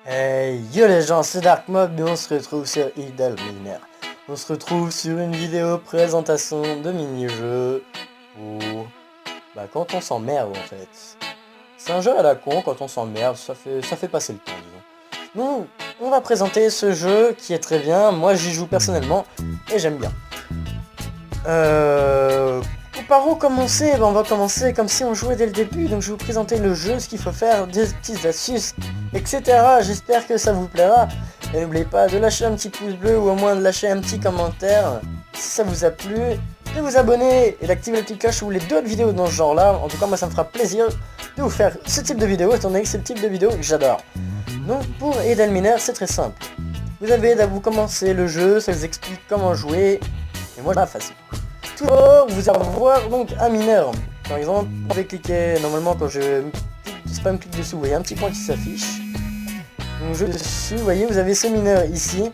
Hey yo les gens, c'est Dark Mob et on se retrouve sur Idle Miner. On se retrouve sur une vidéo présentation de mini-jeu pour... quand on s'emmerde en fait. C'est un jeu à la con, quand on s'emmerde, ça fait passer le temps disons. Donc on va présenter ce jeu qui est très bien, moi j'y joue personnellement et j'aime bien. Par où commencer? On va commencer comme si on jouait dès le début, donc je vais vous présenter le jeu, ce qu'il faut faire, des petites astuces, etc. J'espère que ça vous plaira. Et n'oubliez pas de lâcher un petit pouce bleu ou au moins de lâcher un petit commentaire si ça vous a plu, de vous abonner et d'activer la petite cloche si vous voulez d'autres vidéos dans ce genre là. En tout cas moi ça me fera plaisir de vous faire ce type de vidéo étant donné que c'est le type de vidéo que j'adore. Donc pour Edelminer c'est très simple. Vous avez à vous commencer le jeu, ça vous explique comment jouer. Et moi, facile. Tout d'abord, vous allez voir donc un mineur. Par exemple, vous pouvez cliquer, normalement quand je spam clique dessus, vous voyez un petit point qui s'affiche. Donc je dessus, vous voyez, vous avez ce mineur ici.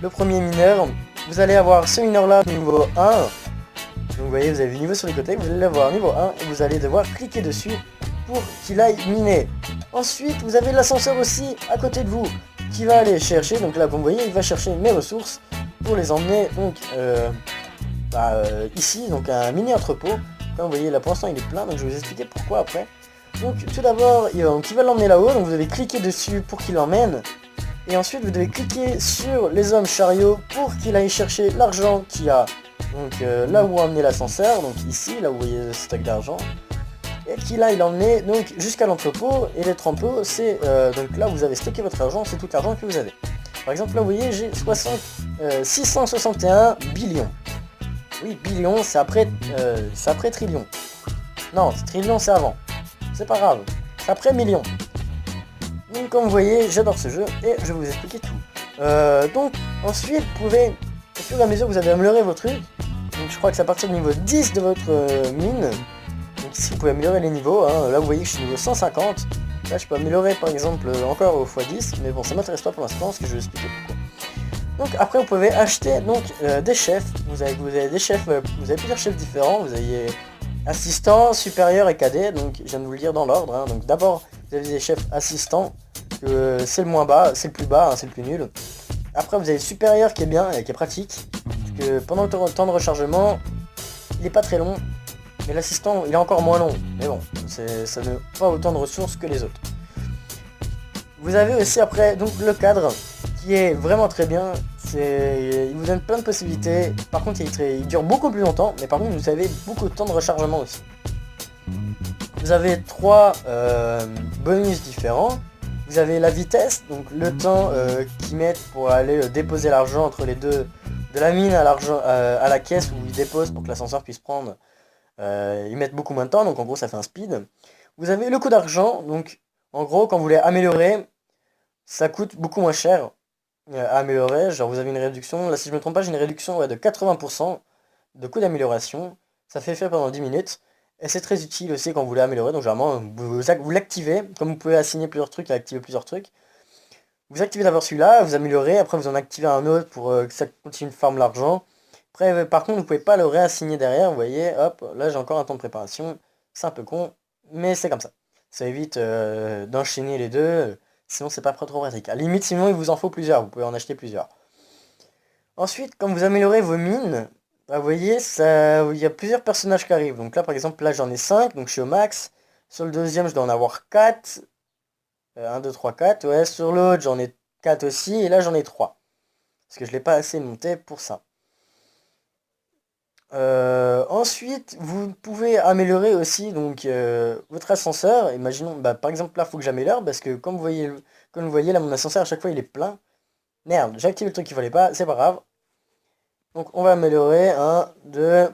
Le premier mineur. Vous allez avoir ce mineur là niveau 1. Donc vous voyez, vous avez le niveau sur les côtés, vous allez l'avoir niveau 1 et vous allez devoir cliquer dessus pour qu'il aille miner. Ensuite, vous avez l'ascenseur aussi à côté de vous qui va aller chercher. Donc là, comme vous voyez, il va chercher mes ressources pour les emmener donc ici, donc un mini entrepôt. Comme vous voyez là pour l'instant il est plein, donc je vais vous expliquer pourquoi après. Donc tout d'abord il va l'emmener là-haut, donc vous devez cliquer dessus pour qu'il l'emmène. Et ensuite vous devez cliquer sur les hommes chariots pour qu'il aille chercher l'argent qu'il y a. Donc là où emmener l'ascenseur, donc ici, là où vous voyez le stock d'argent. Et qu'il aille l'emmener donc jusqu'à l'entrepôt. Et l'entrepôt c'est donc là où vous avez stocké votre argent, c'est tout l'argent que vous avez. Par exemple là vous voyez j'ai 661 billions. Oui, billion, c'est après trillion. Non, trillion, c'est avant. C'est pas grave. C'est après million. Donc, comme vous voyez, j'adore ce jeu et je vais vous expliquer tout. Donc, ensuite, vous pouvez, au fur et à mesure que vous avez amélioré vos trucs, donc je crois que c'est à partir du niveau 10 de votre mine. Donc, ici, vous pouvez améliorer les niveaux. Hein. Là, vous voyez que je suis niveau 150. Là, je peux améliorer, par exemple, encore au x10. Mais bon, ça m'intéresse pas pour l'instant, parce que je vais expliquer pourquoi. Donc après vous pouvez acheter donc des chefs, vous avez des chefs, vous avez plusieurs chefs différents, vous avez assistant, supérieur et cadet, donc je viens de vous le dire dans l'ordre, hein. Donc d'abord vous avez des chefs assistants, c'est le moins bas, c'est le plus bas, hein, c'est le plus nul. Après vous avez le supérieur qui est bien et qui est pratique, parce que pendant le temps de rechargement, il est pas très long, mais l'assistant il est encore moins long, mais bon, ça n'a pas autant de ressources que les autres. Vous avez aussi après donc le cadre, qui est vraiment très bien, il vous donne plein de possibilités, par contre il dure beaucoup plus longtemps, mais par contre vous avez beaucoup de temps de rechargement aussi. Vous avez trois bonus différents, vous avez la vitesse, donc le temps qu'ils mettent pour aller déposer l'argent entre les deux, de la mine à l'argent à la caisse où ils déposent pour que l'ascenseur puisse prendre, ils mettent beaucoup moins de temps, donc en gros ça fait un speed. Vous avez le coût d'argent, donc en gros quand vous voulez améliorer, ça coûte beaucoup moins cher à améliorer, genre vous avez une réduction, là si je me trompe pas j'ai une réduction de 80% de coût d'amélioration, ça fait pendant 10 minutes, et c'est très utile aussi quand vous voulez améliorer, donc généralement vous l'activez, comme vous pouvez assigner plusieurs trucs et activer plusieurs trucs, vous activez d'abord celui-là, vous améliorez, après vous en activez un autre pour que ça continue de farm l'argent, après par contre vous pouvez pas le réassigner derrière, vous voyez, hop, là j'ai encore un temps de préparation, c'est un peu con, mais c'est comme ça évite d'enchaîner les deux. Sinon c'est pas trop pratique. À la limite sinon il vous en faut plusieurs, vous pouvez en acheter plusieurs. Ensuite quand vous améliorez vos mines, vous voyez il y a plusieurs personnages qui arrivent. Donc là par exemple là j'en ai 5, donc je suis au max. Sur le deuxième je dois en avoir 4. 1, 2, 3, 4. Ouais, sur l'autre j'en ai 4 aussi. Et là j'en ai 3. Parce que je l'ai pas assez monté pour ça. Ensuite, vous pouvez améliorer aussi donc votre ascenseur. Imaginons, par exemple là, il faut que j'améliore parce que comme vous voyez là, mon ascenseur à chaque fois il est plein. Merde, j'ai activé le truc qu'il fallait pas, c'est pas grave. Donc on va améliorer 1, 2.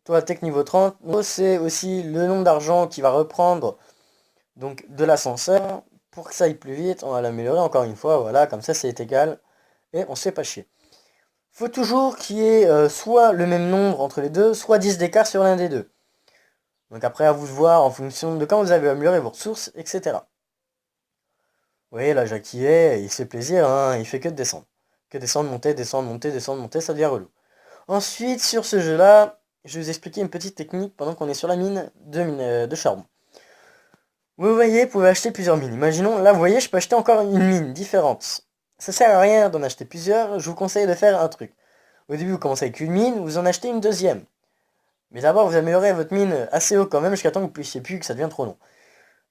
Toi, tech niveau 30. C'est aussi le nombre d'argent qui va reprendre donc de l'ascenseur. Pour que ça aille plus vite, on va l'améliorer encore une fois. Voilà, comme ça c'est égal. Et on se fait pas chier. Faut toujours qu'il y ait soit le même nombre entre les deux, soit 10 d'écart sur l'un des deux. Donc après à vous de voir en fonction de quand vous avez amélioré vos ressources, etc. Vous voyez là j'ai activé, il se fait plaisir, hein, il fait que de descendre. Que descendre, monter, descendre, monter, descendre, monter, ça devient relou. Ensuite sur ce jeu là, je vais vous expliquer une petite technique pendant qu'on est sur la mine de charbon. Vous voyez, vous pouvez acheter plusieurs mines. Imaginons, là, vous voyez, je peux acheter encore une mine différente. Ça sert à rien d'en acheter plusieurs, je vous conseille de faire un truc. Au début, vous commencez avec une mine, vous en achetez une deuxième. Mais d'abord, vous améliorez votre mine assez haut quand même, jusqu'à temps que vous puissiez plus, que ça devienne trop long.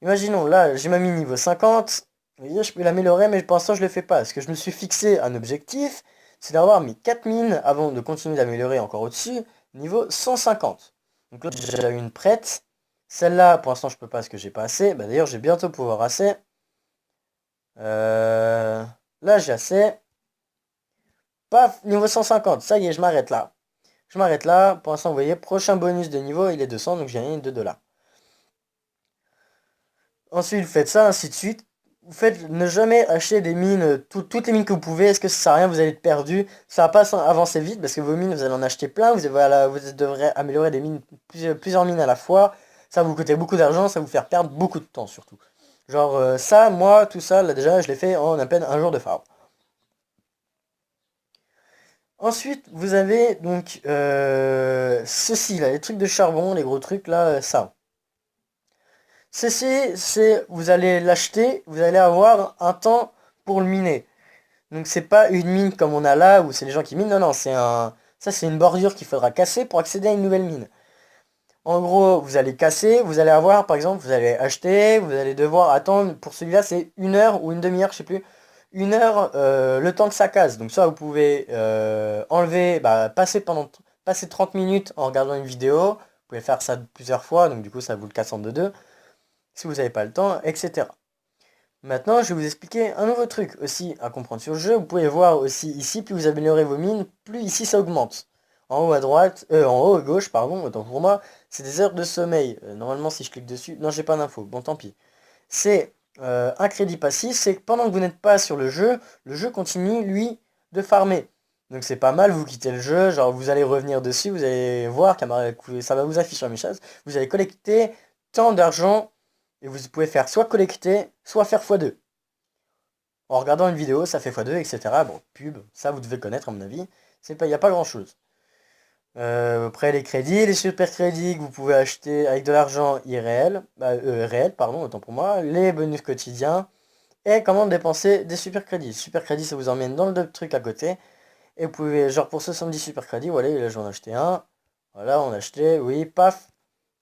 Imaginons, là, j'ai ma mine niveau 50. Vous voyez, je peux l'améliorer, mais pour l'instant, je le fais pas. Parce que je me suis fixé un objectif, c'est d'avoir mes 4 mines, avant de continuer d'améliorer encore au-dessus, niveau 150. Donc là, j'ai déjà une prête. Celle-là, pour l'instant, je peux pas parce que j'ai pas assez. Bah, d'ailleurs, j'ai bientôt pouvoir assez. Là, j'ai assez. Paf, niveau 150. Ça y est, je m'arrête là. Je m'arrête là. Pour l'instant, vous voyez, prochain bonus de niveau, il est 200, donc j'ai gagné 2 $. Ensuite, vous faites ça, ainsi de suite. Vous faites ne jamais acheter des mines, toutes les mines que vous pouvez. Est-ce que ça sert à rien, vous allez être perdu. Ça va pas avancer vite parce que vos mines, vous allez en acheter plein. Vous devrez améliorer des mines, plusieurs mines à la fois. Ça va vous coûter beaucoup d'argent, ça va vous faire perdre beaucoup de temps surtout. Genre ça, moi, tout ça, là déjà, je l'ai fait en à peine un jour de farm. Ensuite, vous avez donc ceci là, les trucs de charbon, les gros trucs là, ça. Ceci, c'est, vous allez l'acheter, vous allez avoir un temps pour le miner. Donc c'est pas une mine comme on a là, où c'est les gens qui minent, non, non, ça c'est une bordure qu'il faudra casser pour accéder à une nouvelle mine. En gros, vous allez casser, vous allez avoir, par exemple, vous allez acheter, vous allez devoir attendre, pour celui-là c'est une heure ou une demi-heure, je sais plus, une heure, le temps que ça casse. Donc ça, vous pouvez enlever, passer 30 minutes en regardant une vidéo, vous pouvez faire ça plusieurs fois, donc du coup ça vous le casse en deux, si vous n'avez pas le temps, etc. Maintenant, je vais vous expliquer un nouveau truc aussi à comprendre sur le jeu. Vous pouvez voir aussi ici, plus vous améliorez vos mines, plus ici ça augmente. En haut à droite, en haut à gauche, pardon, autant pour moi, c'est des heures de sommeil. Normalement, si je clique dessus, non, j'ai pas d'infos, bon tant pis. C'est un crédit passif, c'est que pendant que vous n'êtes pas sur le jeu continue, lui, de farmer. Donc c'est pas mal, vous quittez le jeu, genre vous allez revenir dessus, vous allez voir, ça va vous afficher sur mes choses, vous allez collecter tant d'argent, et vous pouvez faire soit collecter, soit faire x2. En regardant une vidéo, ça fait x2, etc. Bon, pub, ça vous devez connaître à mon avis, il n'y a pas grand chose. Après les crédits, les super crédits que vous pouvez acheter avec de l'argent irréel, réel, pardon, autant pour moi, les bonus quotidiens, et comment dépenser des super crédits. Super crédits, ça vous emmène dans le truc à côté, et vous pouvez, genre pour 70 super crédits, voilà, là j'en ai acheté un, voilà, on a acheté, oui, paf,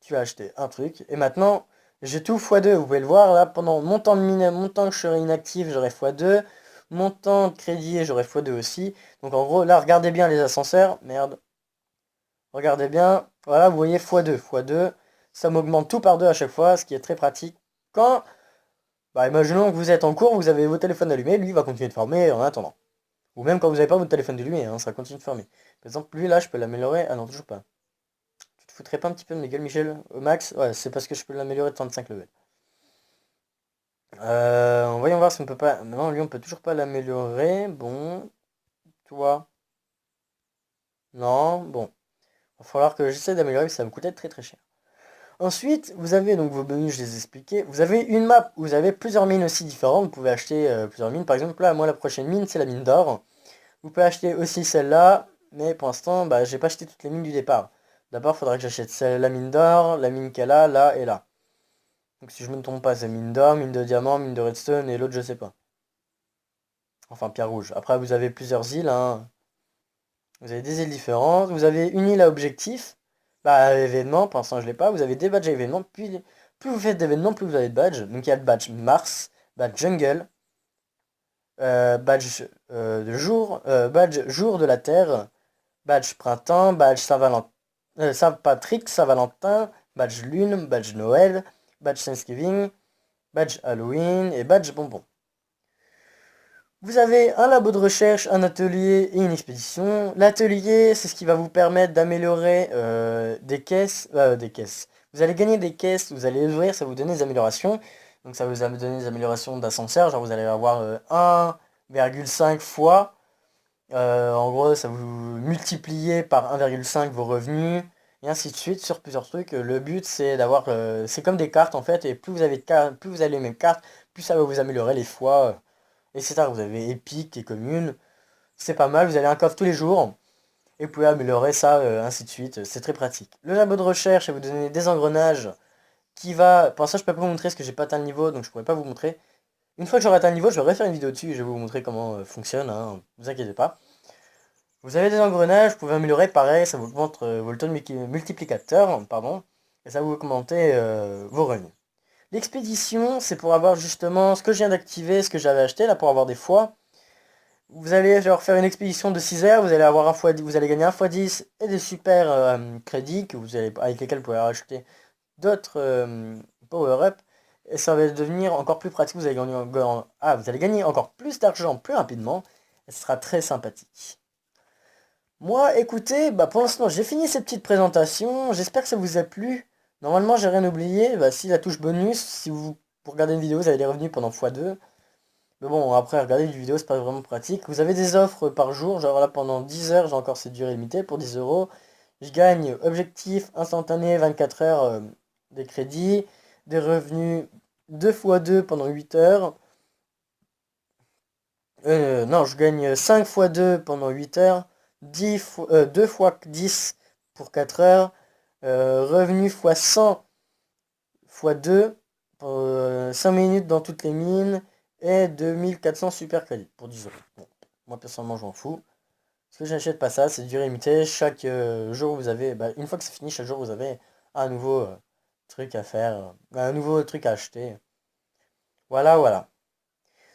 tu as acheté un truc, et maintenant, j'ai tout x2, vous pouvez le voir, là, pendant mon temps de mine, mon temps que je serai inactif, j'aurai x2, mon temps de crédit, j'aurai x2 aussi, donc en gros, là, regardez bien les ascenseurs, merde, regardez bien, voilà, vous voyez x2, ça m'augmente tout par deux à chaque fois, ce qui est très pratique. Quand, imaginons que vous êtes en cours, vous avez vos téléphones allumés, lui va continuer de farmer en attendant. Ou même quand vous n'avez pas votre téléphone allumé, hein, ça continue de farmer. Par exemple, lui là, je peux l'améliorer, ah non, toujours pas. Tu te foutrais pas un petit peu de mes gueules, Michel? Au max, ouais, c'est parce que je peux l'améliorer de 35 levels. Voyons voir si on peut pas... Non, lui on peut toujours pas l'améliorer, bon... Toi... Non, bon... Il va falloir que j'essaie d'améliorer, ça va me coûter très très cher. Ensuite, vous avez donc vos bonus, je les ai expliqués. Vous avez une map où vous avez plusieurs mines aussi différentes. Vous pouvez acheter plusieurs mines. Par exemple, là, moi, la prochaine mine, c'est la mine d'or. Vous pouvez acheter aussi celle-là. Mais pour l'instant, j'ai pas acheté toutes les mines du départ. D'abord, il faudra que j'achète la mine d'or, la mine qu'elle a, là et là. Donc si je me trompe pas, c'est mine d'or, mine de diamant, mine de redstone et l'autre, je sais pas. Enfin, pierre rouge. Après, vous avez plusieurs îles, hein. Vous avez des îles différentes. Vous avez une île à objectif. Événement, pour l'instant je l'ai pas. Vous avez des badges à événements. Puis, plus vous faites d'événements, plus vous avez de badges. Donc il y a le badge Mars, badge Jungle, badge de jour, badge jour de la Terre, badge printemps, badge Saint-Valentin, Saint-Patrick, Saint-Valentin, badge lune, badge Noël, badge Thanksgiving, badge Halloween et badge bonbon. Vous avez un labo de recherche, un atelier et une expédition. L'atelier, c'est ce qui va vous permettre d'améliorer des caisses. Vous allez gagner des caisses, vous allez les ouvrir, ça va vous donner des améliorations. Donc ça va vous donner des améliorations d'ascenseur, genre vous allez avoir 1,5 fois. En gros, ça vous multipliez par 1,5 vos revenus, et ainsi de suite sur plusieurs trucs. Le but, c'est d'avoir... c'est comme des cartes en fait, et plus vous avez de cartes, plus vous avez les mêmes cartes, plus ça va vous améliorer les fois. Etc. Vous avez épique et commune, c'est pas mal, vous avez un coffre tous les jours, et vous pouvez améliorer ça, ainsi de suite, c'est très pratique. Le labo de recherche va vous donner des engrenages qui va... Pour ça, je peux pas vous montrer parce que j'ai pas atteint le niveau, donc je pourrais pas vous montrer. Une fois que j'aurai atteint le niveau, je vais refaire une vidéo dessus et je vais vous montrer comment fonctionne, hein, vous inquiétez pas. Vous avez des engrenages, vous pouvez améliorer, pareil, ça vous augmente vos taux de multiplicateur, pardon, et ça vous augmente vos revenus. L'expédition, c'est pour avoir justement ce que je viens d'activer, ce que j'avais acheté, là, pour avoir des fois. Vous allez genre faire une expédition de 6 heures, vous allez avoir vous allez gagner 1 x 10 et des super crédits que vous allez, avec lesquels vous pouvez acheter d'autres power-up. Et ça va devenir encore plus pratique, vous allez gagner encore plus d'argent plus rapidement. Et ce sera très sympathique. Moi, écoutez, bah pour l'instant, j'ai fini cette petite présentation. J'espère que ça vous a plu. Normalement, j'ai rien oublié. Bah, si la touche bonus, si vous pour regarder une vidéo, vous avez des revenus pendant x2. Mais bon, après, regarder une vidéo, c'est pas vraiment pratique. Vous avez des offres par jour. Genre là, pendant 10 heures, j'ai encore cette durée limitée pour 10 euros. Je gagne objectif instantané 24 heures des crédits, des revenus 2 x 2 pendant 8 heures. Non, je gagne 5 x 2 pendant 8 heures, 2 x 10 pour 4 heures, revenu x 100 x 2 pour 5 minutes dans toutes les mines et 2400 super crédits pour 10 euros. Bon, moi personnellement je m'en fous. Parce que j'achète pas ça, c'est durée limitée. Chaque jour vous avez, bah, une fois que c'est fini, chaque jour vous avez un nouveau truc à faire, un nouveau truc à acheter. Voilà, voilà.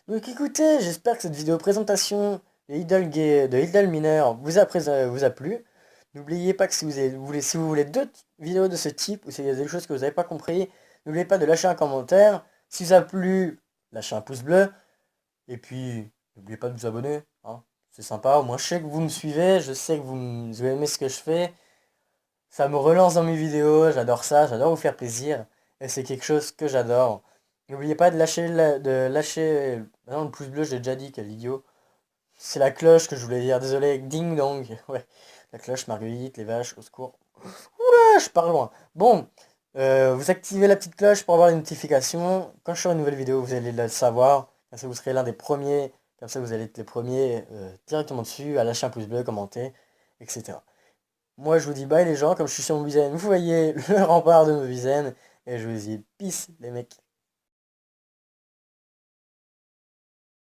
Donc écoutez, j'espère que cette vidéo présentation de Idle Miner vous a plu. N'oubliez pas que si vous voulez d'autres vidéos de ce type, ou s'il y a des choses que vous n'avez pas compris, n'oubliez pas de lâcher un commentaire. Si ça a plu, lâchez un pouce bleu. Et puis, n'oubliez pas de vous abonner, hein. C'est sympa, au moins je sais que vous me suivez, je sais que vous aimez ce que je fais. Ça me relance dans mes vidéos, j'adore ça, j'adore vous faire plaisir. Et c'est quelque chose que j'adore. N'oubliez pas de lâcher... Non, le pouce bleu, j'ai déjà dit, quel idiot. C'est la cloche que je voulais dire, désolé, ding dong. Ouais, la cloche, Marguerite, les vaches, au secours. Oula, je pars loin. Bon, vous activez la petite cloche pour avoir les notifications. Quand je ferai une nouvelle vidéo, vous allez le savoir. Comme ça, vous serez l'un des premiers. Comme ça, vous allez être les premiers directement dessus, à lâcher un pouce bleu, commenter, etc. Moi, je vous dis bye les gens, comme je suis sur mon Mobizen, vous voyez le rempart de Mobizen. Et je vous dis peace les mecs.